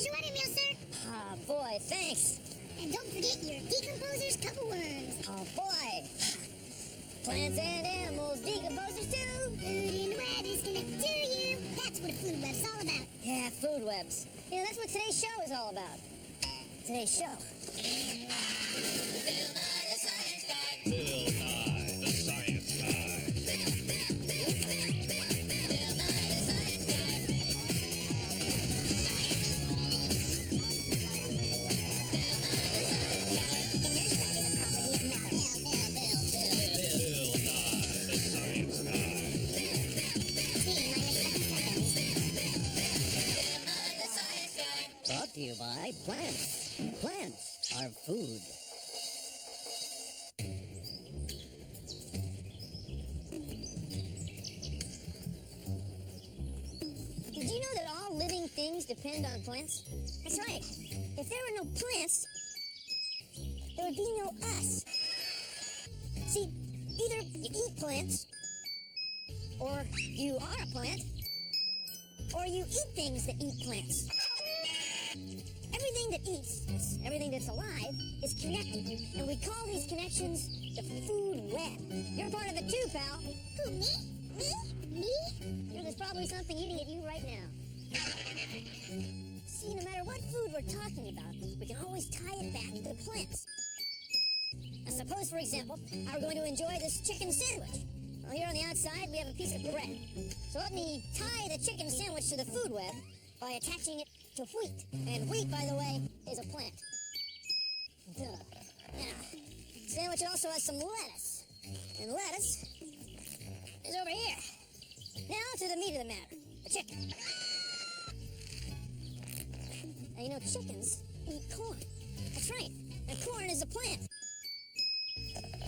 your water meal, sir. Ah, boy, thanks. And don't forget your decomposer's couple worms. Oh, boy. Plants and animals, decomposers too. Food and the web is connected to you. That's what a food web's all about. Yeah, food webs. You know, that's what today's show is all about. Today's show. Brought to you by plants. Plants are food. Did you know that all living things depend on plants? That's right. If there were no plants, there would be no us. See, either you eat plants, or you are a plant, or you eat things that eat plants. Everything that eats, everything that's alive, is connected. And we call these connections the food web. You're part of it too, pal. Who, me? Me? You know, there's probably something eating at you right now. See, no matter what food we're talking about, we can always tie it back to the plants. Now, suppose, for example, I were going to enjoy this chicken sandwich. Well, here on the outside, we have a piece of bread. So let me tie the chicken sandwich to the food web by attaching it to wheat. And wheat, by the way, is a plant. Duh. Now, sandwich also has some lettuce. And lettuce is over here. Now to the meat of the matter, the chicken. Now, you know, chickens eat corn. That's right. And corn is a plant.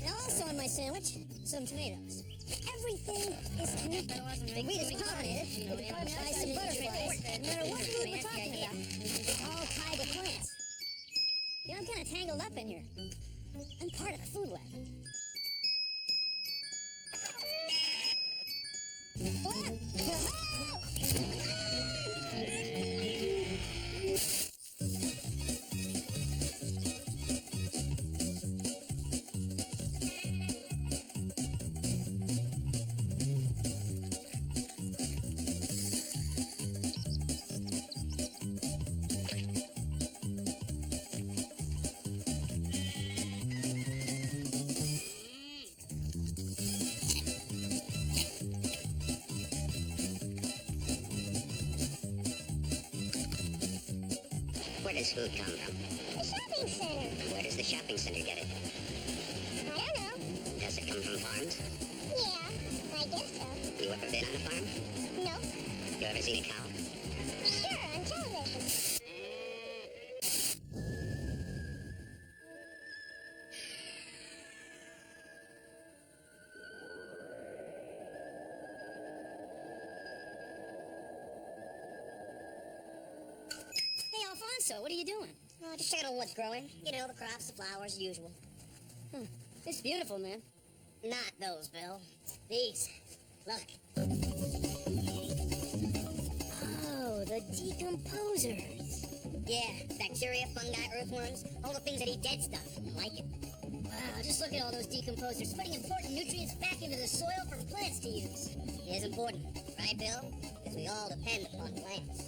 Now, also on my sandwich, some tomatoes. Everything is connected. The wheat is pollinated by some butterflies. No matter what food we're talking about, it's all tied to plants. You know, I'm kind of tangled up in here. I'm part of the food web. Where does food come from? The shopping center. Where does the shopping center get it? I don't know. Does it come from farms? Yeah, I guess so. You ever been on a farm? No. You ever seen a cow? Sure, on television. Hey, Alfonso, what are you doing? Oh, just checking on what's growing. You know, the crops, the flowers, the usual. It's beautiful, man. Not those, Bill. These. Look. Oh, the decomposers. Yeah, bacteria, fungi, earthworms, all the things that eat dead stuff. I like it. Wow, just look at all those decomposers putting important nutrients back into the soil for plants to use. It is important, right, Bill? Because we all depend upon plants.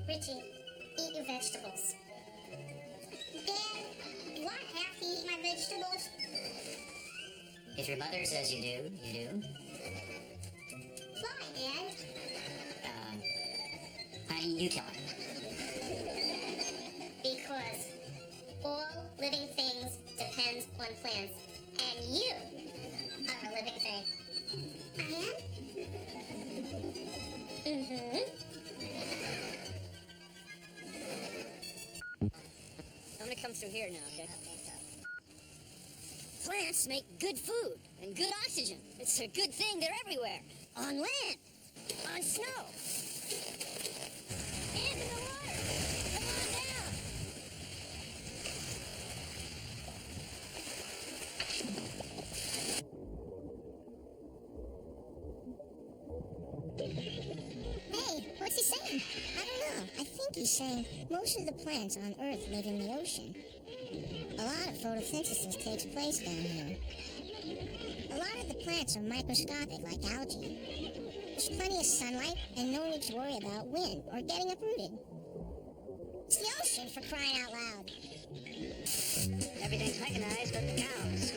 Richie, eat your vegetables. Dad, do I have to eat my vegetables? If your mother says you do, you do. Why, Dad? Honey, you tell her. Because all living things depends on plants, and you are living thing. I am? Mm-hmm. I'm gonna come through here now, okay? Plants make good food and good oxygen. It's a good thing they're everywhere. On land, on snow, and in the water. Come on down. Hey, what's he saying? I don't know. I think he's saying most of the plants on Earth live in the ocean. A lot of photosynthesis takes place down here. A lot of the plants are microscopic, like algae. There's plenty of sunlight and no need to worry about wind or getting uprooted. It's the ocean, for crying out loud. Everything's mechanized but the cows.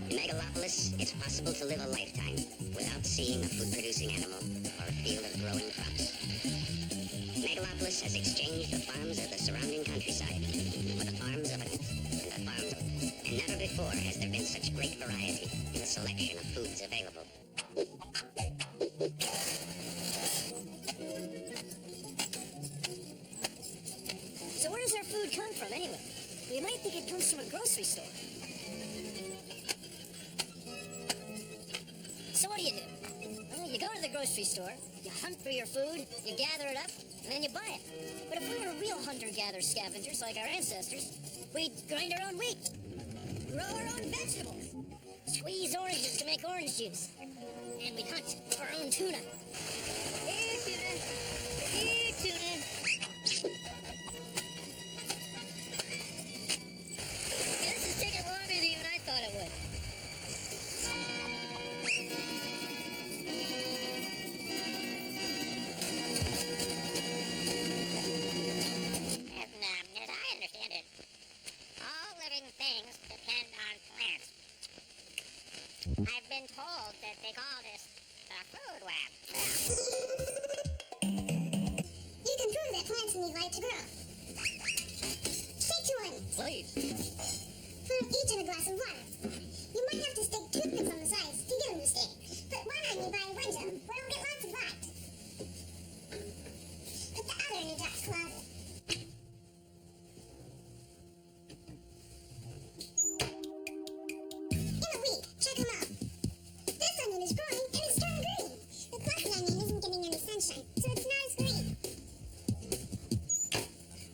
In Megalopolis, it's possible to live a lifetime without seeing a food-producing animal or a field of growing crops. Megalopolis has exchanged the farms of the surrounding countryside for the farms of ants and the farms of... And never before has there been such great variety in the selection of foods available. So where does our food come from, anyway? You might think it comes from a grocery store. So what do? Well, you go to the grocery store, you hunt for your food, you gather it up, and then you buy it. But if we were real hunter-gatherer scavengers like our ancestors, we'd grind our own wheat, grow our own vegetables, squeeze oranges to make orange juice, and we'd hunt for our own tuna. Here, tuna. Here, tuna. This is taking longer than even I thought it would. As I understand it, all living things depend on plants. I've been told that they call this the food web. You can prove that plants need light to grow. Take 2 onions. Please. Put them each in a glass of water. You might have to stick toothpicks on the sides to get them to stick. Put one onion by a window where it'll get lots of light. Put the other in your Jack's closet. In a week, check them out. This onion is growing and it's turning green. The closet onion isn't getting any sunshine, so it's not as green.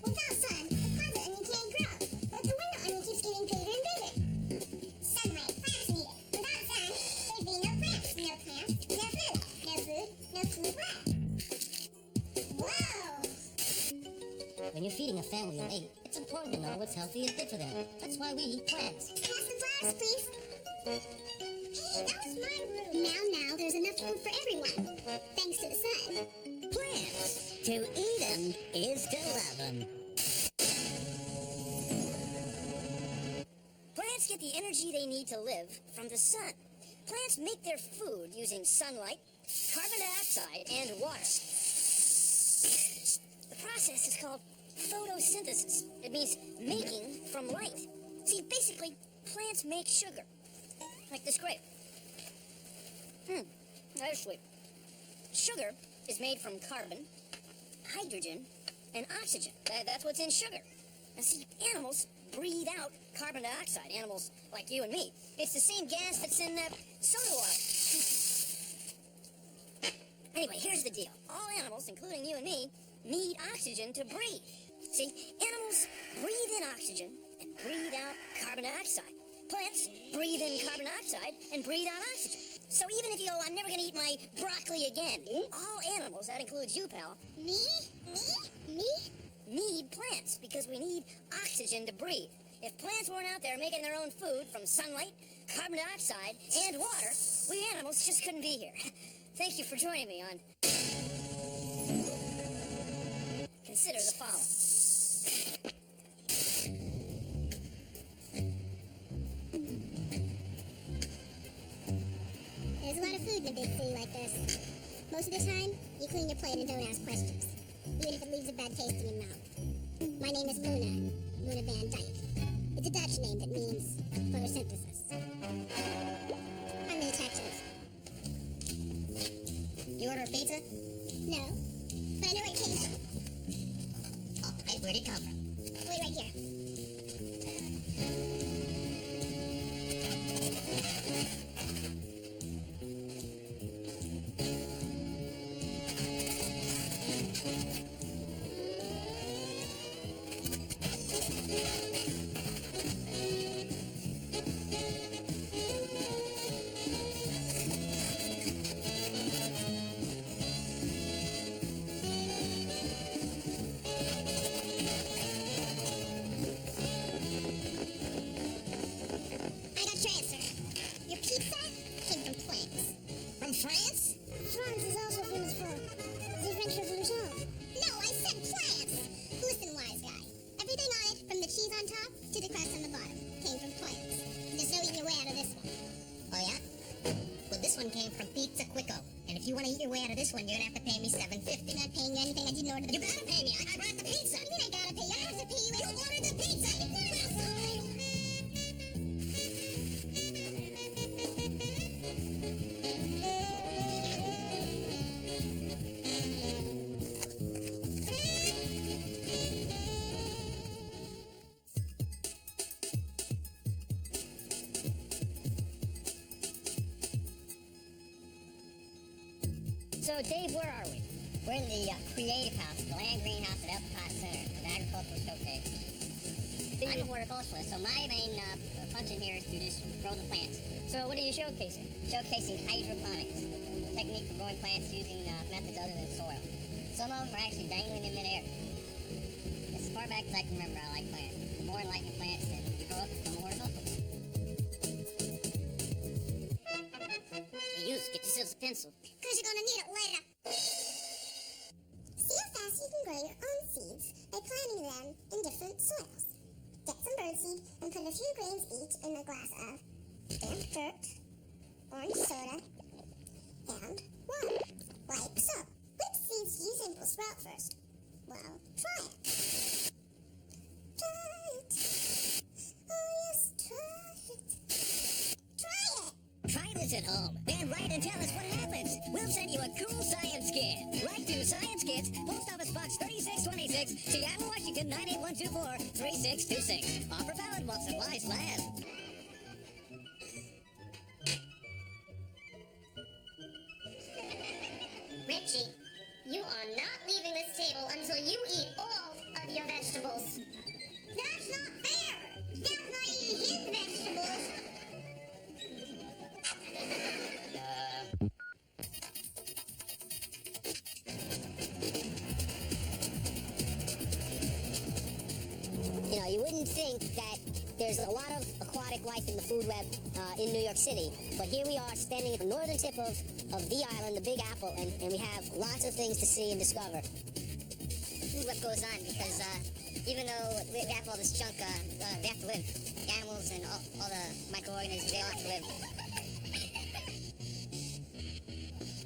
Without sun, the closet onion can't grow, but the window onion keeps getting bigger and bigger. Sunlight, plants need it. Without sun, there'd be no plants. No plants, no food. No food, no food left. Whoa! When you're feeding a family of 8, it's important to know what's healthy and good for them. That's why we eat plants. Pass the flowers, please. Hey, that was my room. Now, there's enough food for everyone. Thanks to the sun. Plants. To eat them is to love them. Plants get the energy they need to live from the sun. Plants make their food using sunlight, carbon dioxide, and water. The process is called photosynthesis. It means making from light. See, basically, plants make sugar. Like this grape. That's sweet. Sugar is made from carbon, hydrogen, and oxygen. That's what's in sugar. And see, animals breathe out carbon dioxide. Animals like you and me. It's the same gas that's in soda water. Anyway, here's the deal. All animals, including you and me, need oxygen to breathe. See, animals breathe in oxygen and breathe out carbon dioxide. Plants breathe in carbon dioxide and breathe out oxygen. So even if you go, I'm never going to eat my broccoli again, all animals, that includes you, pal, Me? need plants because we need oxygen to breathe. If plants weren't out there making their own food from sunlight, carbon dioxide, and water, we animals just couldn't be here. Thank you for joining me on... Consider the following. There's a lot of food in a big city like this. Most of the time, you clean your plate and don't ask questions, even if it leaves a bad taste in your mouth. My name is Luna Van Dyke. It's a Dutch name that means photosynthesis. pizza? No. But I know where it came from. Oh, hey, where'd it come from? Wait, right here. I got your answer. Your pizza came from plants. From France? France is also famous for the French Revolution. No, I said plants. Listen, wise guy. Everything on it, from the cheese on top to the crust on the bottom, came from plants. There's no eating your way out of this one. Oh, yeah? Well, this one came from Pizza Quicko. And if you want to eat your way out of this one, you're going to have to pay me $7.50. I'm not paying you anything. I didn't order the You gotta pay me. I brought the pizza. What do you mean I gotta pay you? I don't have to pay you. You ordered the pizza. So, Dave, where are we? We're in the Creative House, the Land Greenhouse at Epcot Center, an agricultural showcase. I'm a horticulturalist, so my main function here is to just grow the plants. So, what are you showcasing? Showcasing hydroponics, a technique for growing plants using methods other than soil. Some of them are actually dangling in midair. As far back as I can remember, I like plants. The more enlightening plants, and you grow up and become a horticulturalist. Hey, you, get yourself a pencil. Because you're gonna need it later. See how fast you can grow your own seeds by planting them in different soils. Get some birdseed and put a few grains each in a glass of damp dirt, orange soda, and water, like so. Which seeds do you think will sprout first? Well, try it. Try it. Oh yes, try it. Try it. Try this at home, then write and tell us what happens. We'll send you a cool science kit. Write to Science Kits, Post Office Box 3626, Seattle, Washington 98124-3626. Offer valid while supplies last. Richie, you are not leaving this table until you eat all of your vegetables. That's not fair. That's not eating his vegetables. You know, you wouldn't think that there's a lot of aquatic life in the food web in New York City, but here we are standing at the northern tip of the island, the Big Apple, and we have lots of things to see and discover. Food web goes on because even though we have all this junk, they have to live. Animals and all the microorganisms, they all have to live.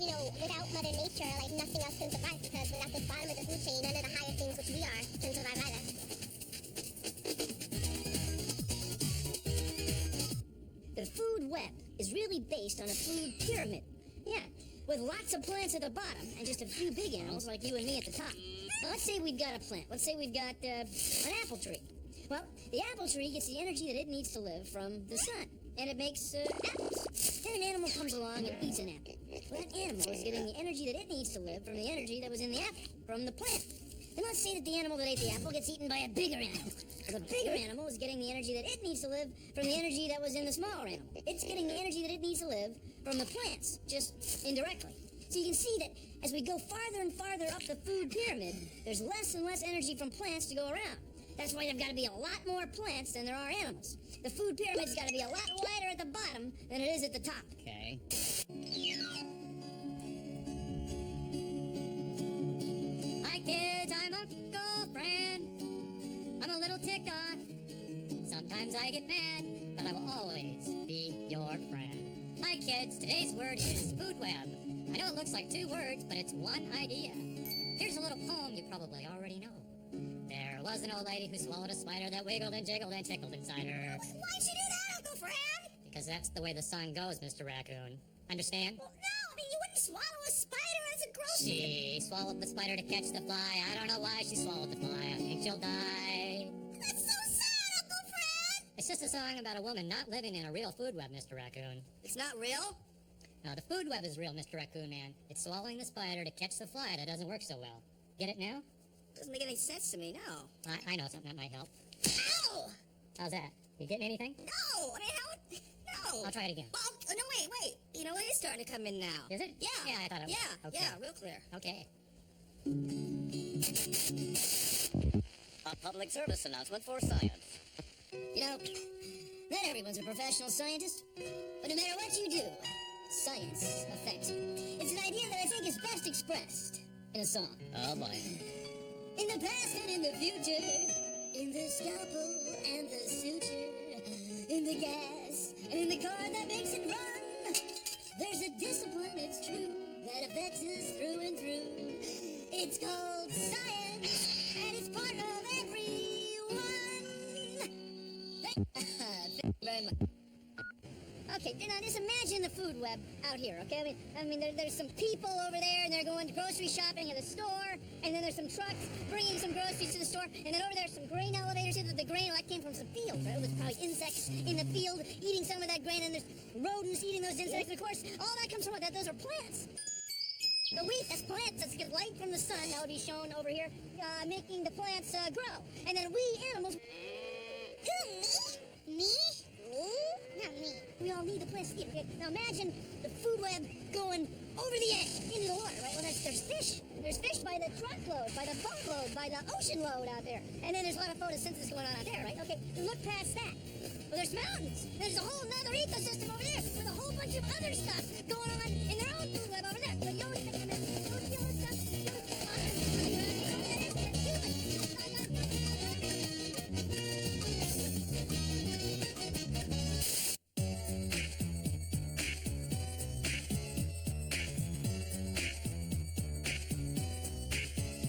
You know, without Mother Nature, like nothing else can survive because without this bottom of the food chain, none of the higher things which we are can survive either. The food web is really based on a food pyramid. Yeah, with lots of plants at the bottom and just a few big animals like you and me at the top. Now, let's say we've got a plant. Let's say we've got an apple tree. Well, the apple tree gets the energy that it needs to live from the sun, and it makes apples. Then an animal comes along and eats an apple. Well, that animal is getting the energy that it needs to live from the energy that was in the apple, from the plant. Then let's say that the animal that ate the apple gets eaten by a bigger animal. Well, the bigger animal is getting the energy that it needs to live from the energy that was in the smaller animal. It's getting the energy that it needs to live from the plants, just indirectly. So you can see that as we go farther and farther up the food pyramid, there's less and less energy from plants to go around. That's why there've got to be a lot more plants than there are animals. The food pyramid's got to be a lot wider at the bottom than it is at the top. Okay. Hi kids, I'm Uncle Fran. I'm a little ticked off. Sometimes I get mad, but I will always be your friend. Hi kids, today's word is food web. I know it looks like two words, but it's one idea. Here's a little poem you probably already know. There was an old lady who swallowed a spider that wiggled and jiggled and tickled inside her. Why'd you do that, Uncle Fran? Because that's the way the song goes, Mr. Raccoon. Understand? Well, no, I mean, you wouldn't swallow a spider as a She swallowed the spider to catch the fly. I don't know why she swallowed the fly. I think she'll die. That's so sad, Uncle Fred. It's just a song about a woman not living in a real food web, Mr. Raccoon. It's not real? No, the food web is real, Mr. Raccoon Man. It's swallowing the spider to catch the fly that doesn't work so well. Get it now? Doesn't make any sense to me, no. I know something that might help. Ow! How's that? You getting anything? No! I mean, how? No! I'll try it again. Oh, no, wait. You know, it is starting to come in now. Is it? Yeah. Yeah, I thought it was. Yeah, Okay. yeah, real clear. Okay. A public service announcement for science. You know, not everyone's a professional scientist, but no matter what you do, science affects you. It's an idea that I think is best expressed in a song. Oh boy. In the past and in the future, in the scalpel and the suture, in the gas and in the car that makes it run, there's a discipline, it's true, that affects us through and through. It's called science, and it's part of everyone. Thank you very much. Okay, now just imagine the food web out here, okay? I mean there's some people over there, and they're going grocery shopping at a store, and then there's some trucks bringing some groceries to the store, and then over there's some grain elevators here. The grain, that came from some field, right? It was probably insects in the field eating some of that grain, and there's rodents eating those insects. And of course, all that comes from what? Those are plants. The wheat, that's plants. That's get light from the sun. That would be shown over here, making the plants grow. And then we animals... Who, me? Me? Not me. We all need the plants to eat, okay? Now imagine the food web going over the edge into the water, right? Well, there's fish. There's fish by the truckload, by the boatload, by the ocean load out there. And then there's a lot of photosynthesis going on out there, right? Okay, look past that. Well, there's mountains. There's a whole other ecosystem over there with a whole bunch of other stuff going on in their own food web over there. But you always think of it,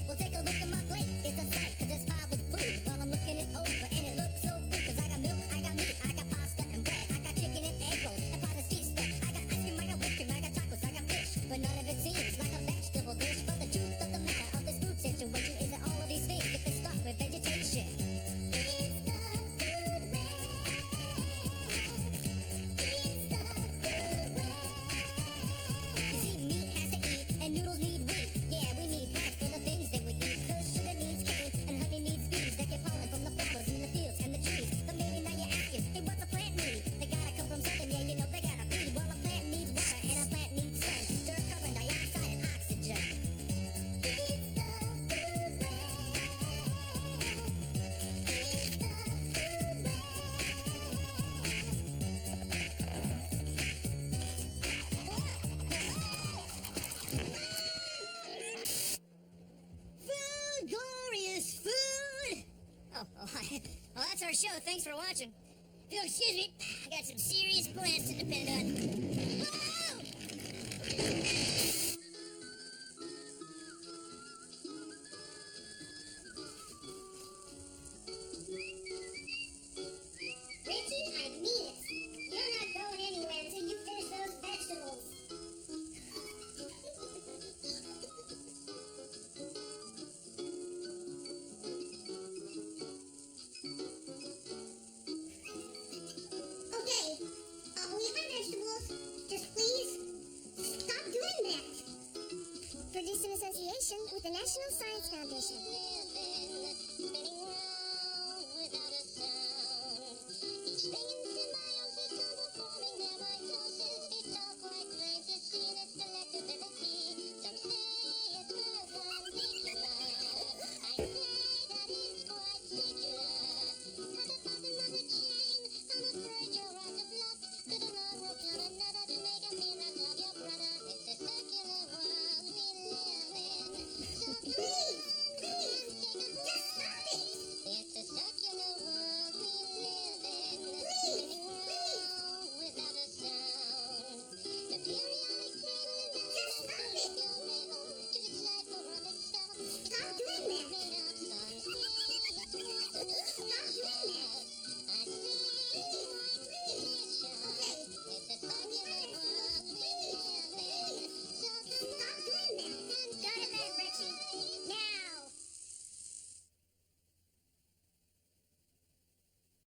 Well, take a look at my plate. It's a sight, 'cause it's piled with food. While I'm looking it over, and it looks so good. 'Cause I got milk, I got meat, I got pasta and bread. I got chicken and egg rolls, and pasta cheese spread. I got ice cream, I got whipped cream, I got chocolates, I got fish. But none of it seems like a vegetable dish. But the truth of the matter of this food situation is that all of these things get mixed up with vegetation. It's the food web. It's the food web. You see, meat has to eat, and noodles need wheat. Yeah, we need plants for the things that we eat. 'Cause sugar needs cane, and honey needs bees that get pollen from the flowers in the fields and the trees. But maybe now you're asking, hey, what's a plant need? They gotta come from something, yeah, you know they gotta feed. Well, a plant needs water, and a plant needs sun. Stir carbon dioxide and oxygen. It's the food web. It's the food web. food, glorious food. Well, that's our show. Thanks for watching. If you'll excuse me, I got some serious plans to depend on. Whoa!